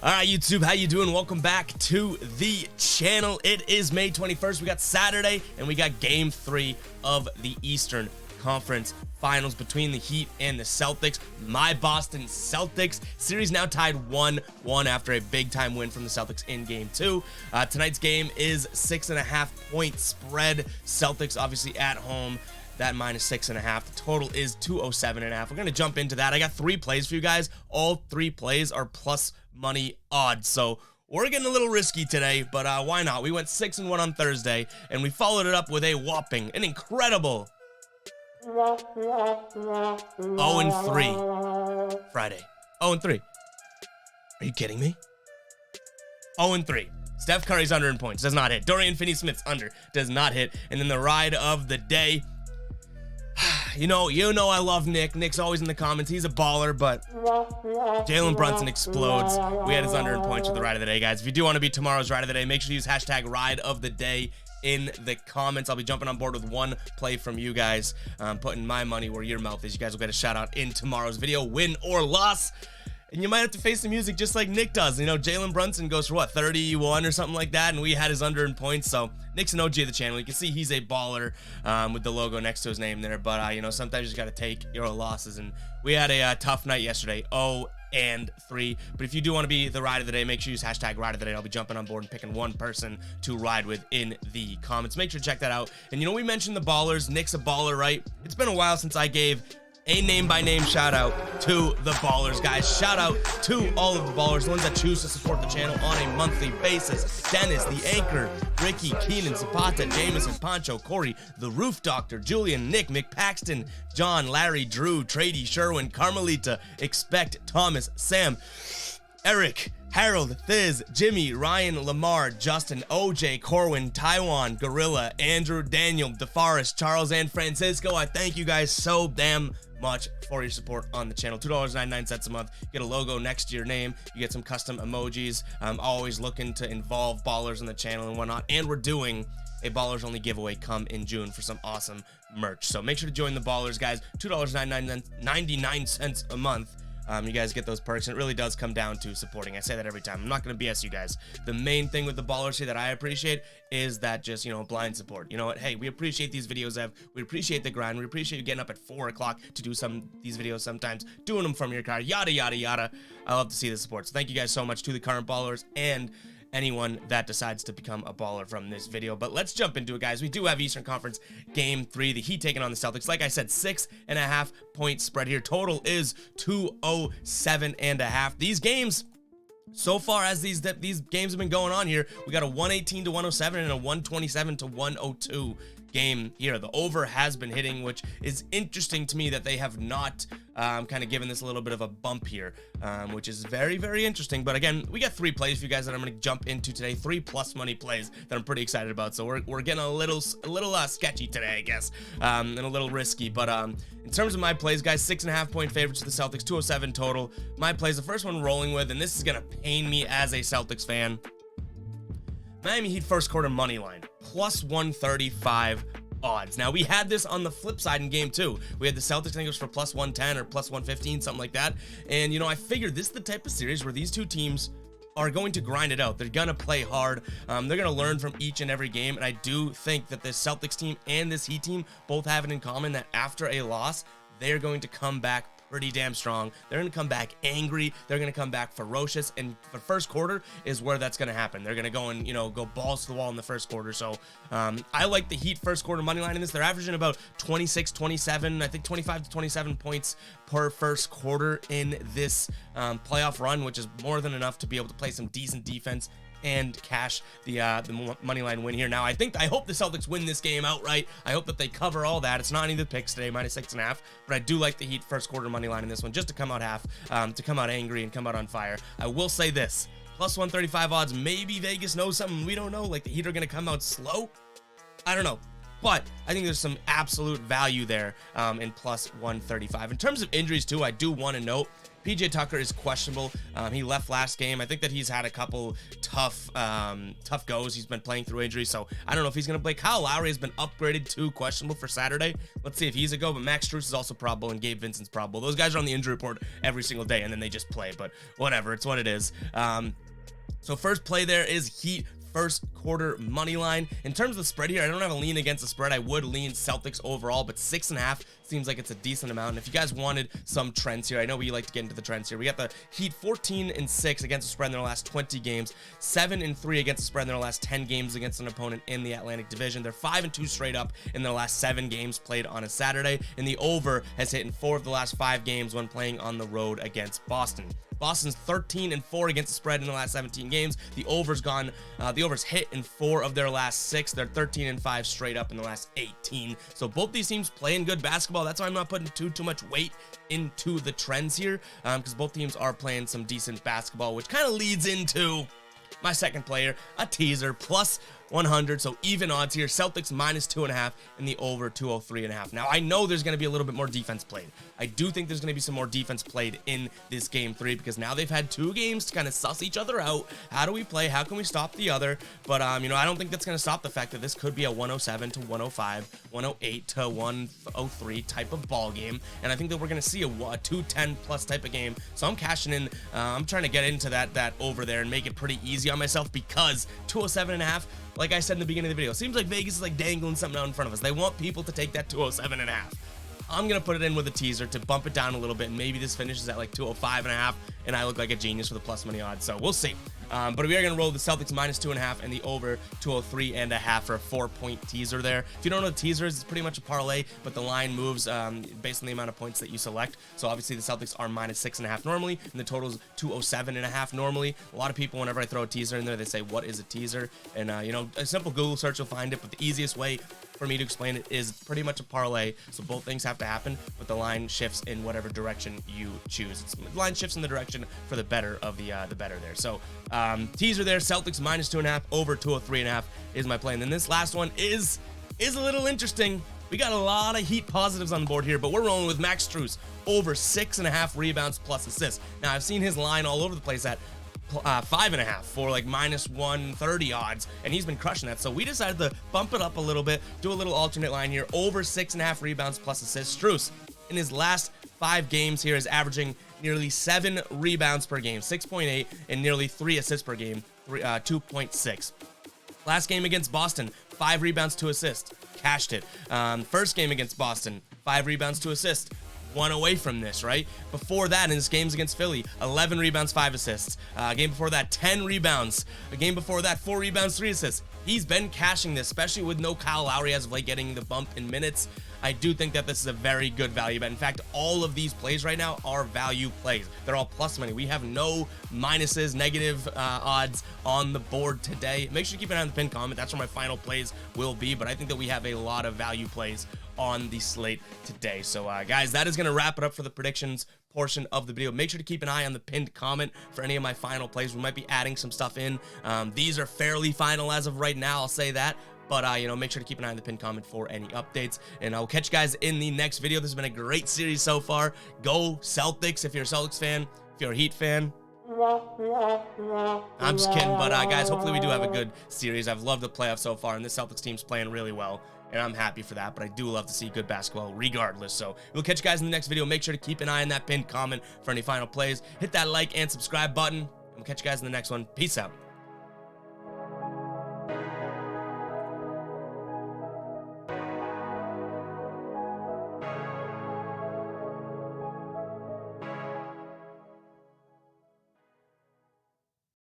All right, YouTube, how you doing? Welcome back to the channel. It is May 21st. We got Saturday, and we got Game 3 of the Eastern Conference Finals between the Heat and the Celtics. My Boston Celtics series now tied 1-1 after a big-time win from the Celtics in Game 2. Tonight's game is 6.5-point spread. Celtics obviously at home. That minus 6.5. The total is 207.5. We're going to jump into that. I got 3 plays for you guys. All 3 plays are plus money odds. So we're getting a little risky today, but why not? We went 6-1 on Thursday, and we followed it up with a whopping, an incredible 0-3 Friday. 0-3. Are you kidding me? 0-3. Steph Curry's under in points. Does not hit. Dorian Finney-Smith's under. Does not hit. And then the ride of the day. You know I love Nick. Nick's always in the comments. He's a baller, but Jalen Brunson explodes. We had his under in points with the ride of the day, guys. If you do want to be tomorrow's ride of the day, make sure to use hashtag ride of the day in the comments. I'll be jumping on board with one play from you guys, putting my money where your mouth is. You guys will get a shout out in tomorrow's video, win or loss. And you might have to face the music just like Nick does. You know, Jalen Brunson goes for what, 31 or something like that, and we had his under in points. So Nick's an OG of the channel. You can see he's a baller with the logo next to his name there. But you know, sometimes you just got to take your losses. And we had a tough night yesterday, 0-3. But if you do want to be the ride of the day, make sure you use hashtag ride of the day. I'll be jumping on board and picking one person to ride with in the comments. Make sure to check that out. And you know, we mentioned the ballers. Nick's a baller, right? It's been a while since I gave a name-by-name shout-out to the ballers, guys. Shout-out to all of the ballers, the ones that choose to support the channel on a monthly basis. Dennis, the Anchor, Ricky, Keenan, Zapata, Jameson, Pancho, Corey, the Roof Doctor, Julian, Nick, McPaxton, John, Larry, Drew, Trady, Sherwin, Carmelita, Expect, Thomas, Sam, Eric, Harold, Thiz, Jimmy, Ryan, Lamar, Justin, OJ, Corwin, Taiwan, Gorilla, Andrew, Daniel, DeForest, Charles, and Francisco. I thank you guys so damn much for your support on the channel. $2.99 a month. You get a logo next to your name. You get some custom emojis. I'm always looking to involve ballers on the channel and whatnot. And we're doing a Ballers Only giveaway come in June for some awesome merch. So make sure to join the ballers, guys. $2.99 a month. You guys get those perks, and it really does come down to supporting. I say that every time. I'm not going to BS you guys. The main thing with the ballers here that I appreciate is that just, you know, blind support. You know what? Hey, we appreciate these videos, Ev. We appreciate the grind. We appreciate you getting up at 4 o'clock to do these videos sometimes, doing them from your car, yada, yada, yada. I love to see the support. So thank you guys so much to the current ballers and anyone that decides to become a baller from this video. But let's jump into it, guys. We do have Eastern Conference Game 3. The Heat taking on the Celtics. Like I said, 6.5-point spread here. Total is 207.5. These games, so far as these games have been going on here, we got a 118-107 and a 127-102 game here. The over has been hitting, which is interesting to me that they have not kind of given this a little bit of a bump here, which is very, very interesting. But again, we got 3 plays for you guys that I'm going to jump into today. 3 plus money plays that I'm pretty excited about. So we're getting a little sketchy today, I guess, and a little risky. But in terms of my plays, guys, 6.5-point favorites to the Celtics, 207 total. My plays, the first one rolling with, and this is going to pain me as a Celtics fan. Miami Heat first quarter money line, plus 135 odds. Now, we had this on the flip side in game 2. We had the Celtics, I think it was for plus 110 or plus 115, something like that. And, you know, I figured this is the type of series where these two teams are going to grind it out. They're going to play hard. They're going to learn from each and every game. And I do think that this Celtics team and this Heat team both have it in common that after a loss, they're going to come back pretty damn strong. They're going to come back angry. They're going to come back ferocious. And the first quarter is where that's going to happen. They're going to go and, you know, go balls to the wall in the first quarter. So I like the Heat first quarter money line in this. They're averaging about 26, 27, I think 25 to 27 points per first quarter in this playoff run, which is more than enough to be able to play some decent defense and cash the money line win here. Now, I hope the Celtics win this game outright. I hope that they cover all that. It's not any of the picks today, minus 6.5, but I do like the Heat first quarter money line in this one, just to come out to come out angry and come out on fire. I will say this, plus 135 odds, maybe Vegas knows something we don't know, like the Heat are going to come out slow. I don't know. But I think there's some absolute value there in plus 135. In terms of injuries, too, I do want to note PJ Tucker is questionable. He left last game. I think that he's had a couple tough goes. He's been playing through injury, so I don't know if he's going to play. Kyle Lowry has been upgraded to questionable for Saturday. Let's see if he's a go, but Max Strus is also probable, and Gabe Vincent's probable. Those guys are on the injury report every single day, and then they just play, but whatever. It's what it is. So first play there is Heat first quarter money line. In terms of the spread here, I don't have a lean against the spread. I would lean Celtics overall, but 6.5 seems like it's a decent amount. And if you guys wanted some trends here, I know we like to get into the trends here. We got the Heat 14-6 against the spread in their last 20 games, 7-3 against the spread in their last 10 games against an opponent in the Atlantic Division. They're 5-2 straight up in their last 7 games played on a Saturday, and the over has hit in 4 of the last 5 games when playing on the road against Boston. Boston's 13-4 against the spread in the last 17 games. The over's hit in 4 of their last 6. They're 13-5 straight up in the last 18. So both these teams playing good basketball. That's why I'm not putting too much weight into the trends here, because both teams are playing some decent basketball, which kind of leads into my second player, a teaser, plus 100, so even odds here. Celtics -2.5 and the over 203.5. Now, I know there's going to be a little bit more defense played. I do think there's going to be some more defense played in this game 3, because now they've had 2 games to kind of suss each other out. How do we play? How can we stop the other? But, you know, I don't think that's going to stop the fact that this could be a 107 to 105, 108 to 103 type of ball game. And I think that we're going to see a 210 plus type of game. So I'm cashing in. I'm trying to get into that over there and make it pretty easy on myself, because 207.5, like I said in the beginning of the video, seems like Vegas is like dangling something out in front of us. They want people to take that 207.5. I'm going to put it in with a teaser to bump it down a little bit, and maybe this finishes at like 205.5, and I look like a genius with a plus money odds, so we'll see. But we are going to roll the Celtics -2.5 and the over 203.5 for a 4-point teaser there. If you don't know what teaser is, it's pretty much a parlay, but the line moves based on the amount of points that you select. So obviously the Celtics are -6.5 normally, and the total is 207.5 normally. A lot of people, whenever I throw a teaser in there, they say, what is a teaser? And, you know, a simple Google search will find it, but the easiest way for me to explain it is pretty much a parlay. So both things have to happen, but the line shifts in whatever direction you choose. The line shifts in the direction for the better of the better there. So teaser there, Celtics -2.5, over 203.5 is my play. And then this last one is a little interesting. We got a lot of Heat positives on the board here, but we're rolling with Max Strus over 6.5 rebounds plus assists. Now, I've seen his line all over the place at 5.5 for like -130 odds, and he's been crushing that. So we decided to bump it up a little bit, do a little alternate line here, over 6.5 rebounds plus assists. Strus, in his last 5 games here, is averaging nearly 7 rebounds per game, 6.8, and nearly 3 assists per game, 2.6. Last game against Boston, 5 rebounds, 2 assists, cashed it. First game against Boston, 5 rebounds, 2 assists. 1 away from this, right? Before that, in his games against Philly, 11 rebounds, 5 assists. A game before that, 10 rebounds. A game before that, 4 rebounds, 3 assists. He's been cashing this, especially with no Kyle Lowry as of late getting the bump in minutes. I do think that this is a very good value bet. In fact, all of these plays right now are value plays. They're all plus money. We have no minuses, negative odds on the board today. Make sure to keep an eye on the pinned comment. That's where my final plays will be, but I think that we have a lot of value plays on the slate today. So guys, that is going to wrap it up for the predictions portion of the video. Make sure to keep an eye on the pinned comment for any of my final plays. We might be adding some stuff in. These are fairly final as of right now, I'll say that. But, you know, make sure to keep an eye on the pinned comment for any updates. And I'll catch you guys in the next video. This has been a great series so far. Go Celtics if you're a Celtics fan. If you're a Heat fan, I'm just kidding. But, guys, hopefully we do have a good series. I've loved the playoffs so far, and this Celtics team's playing really well. And I'm happy for that, but I do love to see good basketball regardless. So we'll catch you guys in the next video. Make sure to keep an eye on that pinned comment for any final plays. Hit that like and subscribe button. And we'll catch you guys in the next one. Peace out.